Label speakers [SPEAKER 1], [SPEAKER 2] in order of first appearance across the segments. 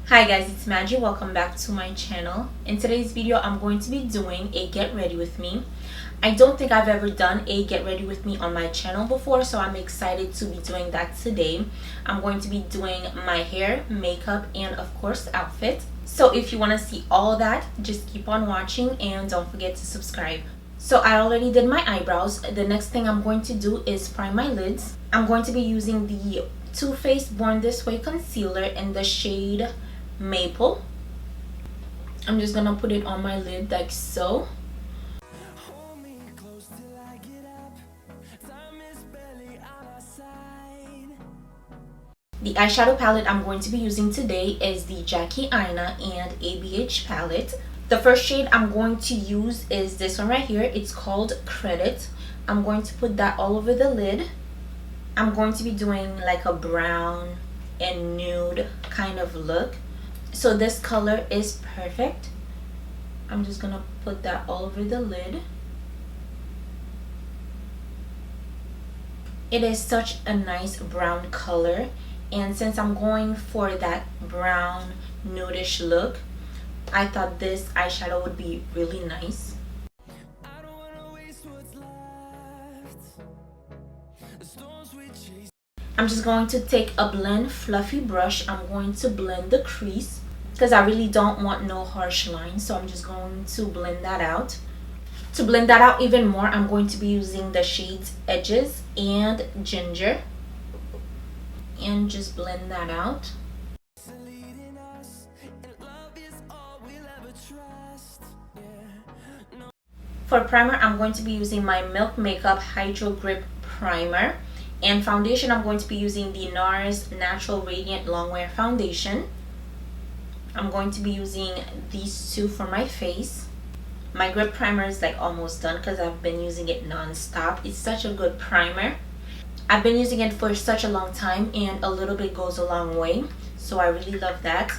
[SPEAKER 1] Hi guys, it's Maggie. Welcome back to my channel. In today's video, I'm going to be doing a get ready with me. I don't think I've ever done a get ready with me on my channel before, so I'm excited to be doing that today. I'm going to be doing my hair, makeup, and of course outfit. So if you want to see all that, just keep on watching and don't forget to subscribe. So I already did my eyebrows. The next thing I'm going to do is prime my lids. I'm going to be using the Too Faced Born This Way concealer in the shade Maple. I'm just gonna put it on my lid like so. The eyeshadow palette I'm going to be using today is the Jackie Aina and ABH palette. The first shade I'm going to use is this one right here. It's called Credit. I'm going to put that all over the lid. I'm going to be doing like a brown and nude kind of look. So this color is perfect. I'm just gonna put that all over the lid. It is such a nice brown color, and since I'm going for that brown nudish look, I thought this eyeshadow would be really nice. I'm just going to take a blend fluffy brush. I'm going to blend the crease because I really don't want no harsh lines, so I'm just going to blend that out. To blend that out even more, I'm going to be using the shades Edges and Ginger and just blend that out. For primer, I'm going to be using my Milk Makeup Hydro Grip Primer. And foundation, I'm going to be using the NARS Natural Radiant Longwear Foundation. I'm going to be using these two for my face. My grip primer is like almost done because I've been using it non-stop. It's such a good primer. I've been using it for such a long time, and a little bit goes a long way. So I really love that.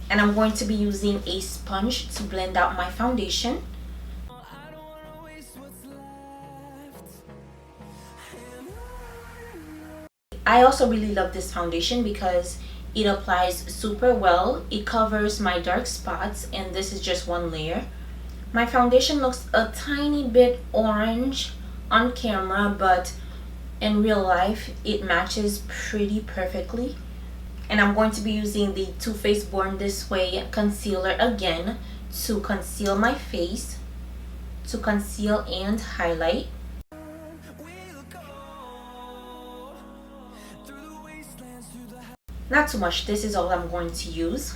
[SPEAKER 1] And I'm going to be using a sponge to blend out my foundation. I also really love this foundation because it applies super well. It covers my dark spots, and this is just one layer. My foundation looks a tiny bit orange on camera, but in real life it matches pretty perfectly. And I'm going to be using the Too Faced Born This Way concealer again to conceal my face, to conceal and highlight. Not too much, this is all I'm going to use.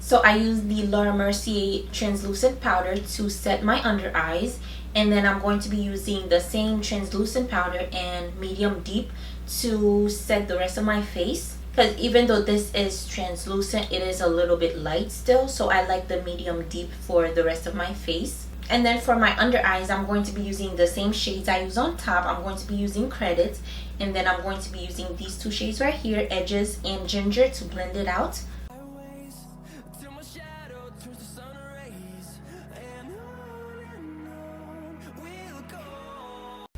[SPEAKER 1] So I use the Laura Mercier translucent powder to set my under eyes, and then I'm going to be using the same translucent powder and medium deep to set the rest of my face, because even though this is translucent, it is a little bit light still, so I like the medium deep for the rest of my face. And then for my under eyes, I'm going to be using the same shades I use on top. I'm going to be using Credit, and then I'm going to be using these two shades right here, Edges and Ginger, to blend it out.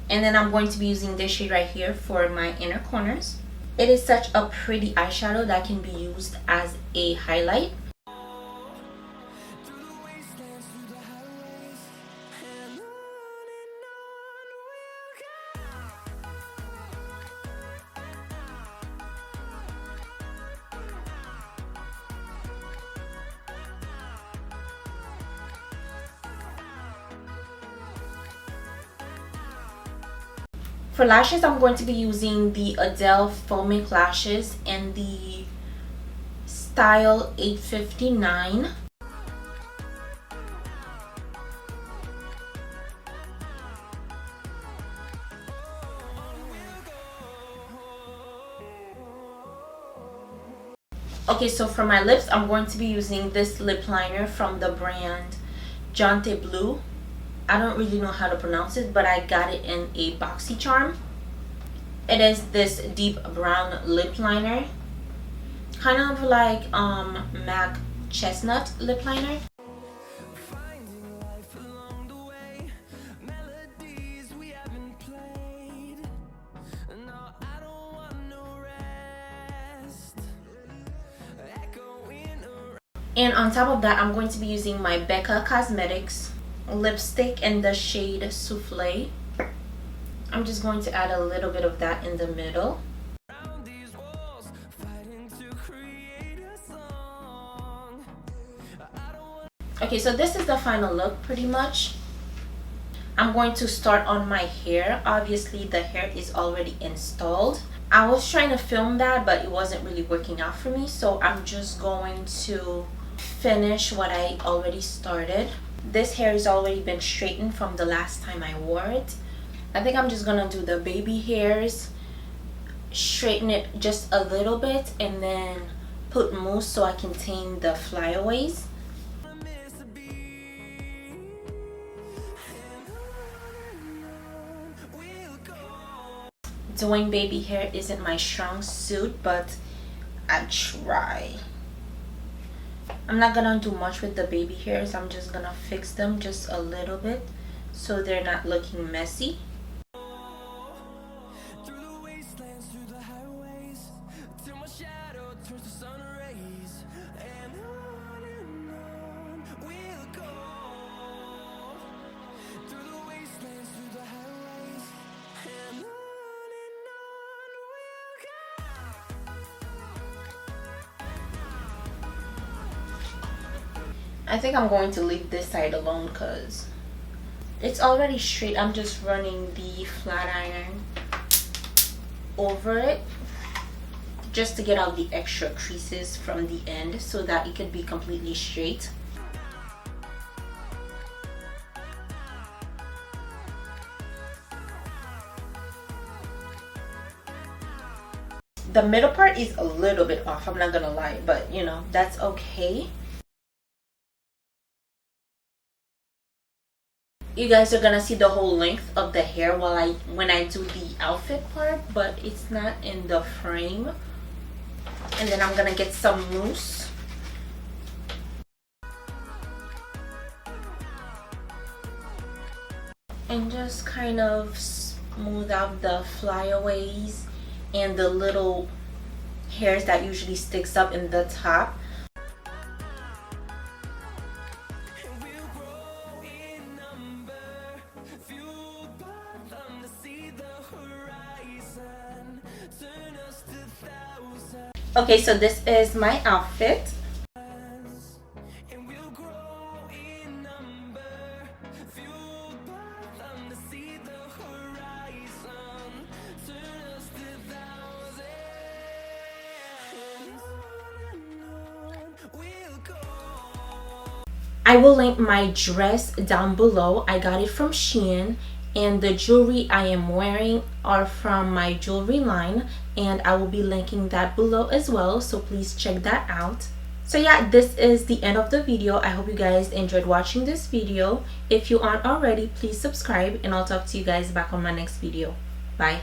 [SPEAKER 1] And then I'm going to be using this shade right here for my inner corners. It is such a pretty eyeshadow that can be used as a highlight. For lashes, I'm going to be using the Adele Foaming Lashes and the Style 859. Okay, so for my lips, I'm going to be using this lip liner from the brand Jonte Blue. I don't really know how to pronounce it, but I got it in a BoxyCharm. It is this deep brown lip liner, kind of like MAC Chestnut lip liner. No, I don't want no rest. Echoing And on top of that, I'm going to be using my Becca Cosmetics lipstick in the shade Souffle. I'm just going to add a little bit of that in the middle. Okay, so this is the final look pretty much. I'm going to start on my hair. Obviously the hair is already installed. I was trying to film that, but it wasn't really working out for me, so I'm just going to finish what I already started. This hair has already been straightened from the last time I wore it. I think I'm just gonna do the baby hairs, straighten it just a little bit, and then put mousse so I can tame the flyaways. Doing baby hair isn't my strong suit, but I try. I'm not gonna do much with the baby hairs. I'm just gonna fix them just a little bit so they're not looking messy. I think I'm going to leave this side alone because it's already straight. I'm just running the flat iron over it just to get out the extra creases from the end so that it could be completely straight. The middle part is a little bit off, I'm not gonna lie, but you know, that's okay. You guys are gonna see the whole length of the hair when I do the outfit part, but it's not in the frame. And then I'm gonna get some mousse. And just kind of smooth out the flyaways and the little hairs that usually sticks up in the top. Okay, so this is my outfit. I will link my dress down below. I got it from Shein, and the jewelry I am wearing are from my jewelry line, and I will be linking that below as well, so please check that out. So yeah, this is the end of the video. I hope you guys enjoyed watching this video. If you aren't already, please subscribe, and I'll talk to you guys back on my next video. Bye.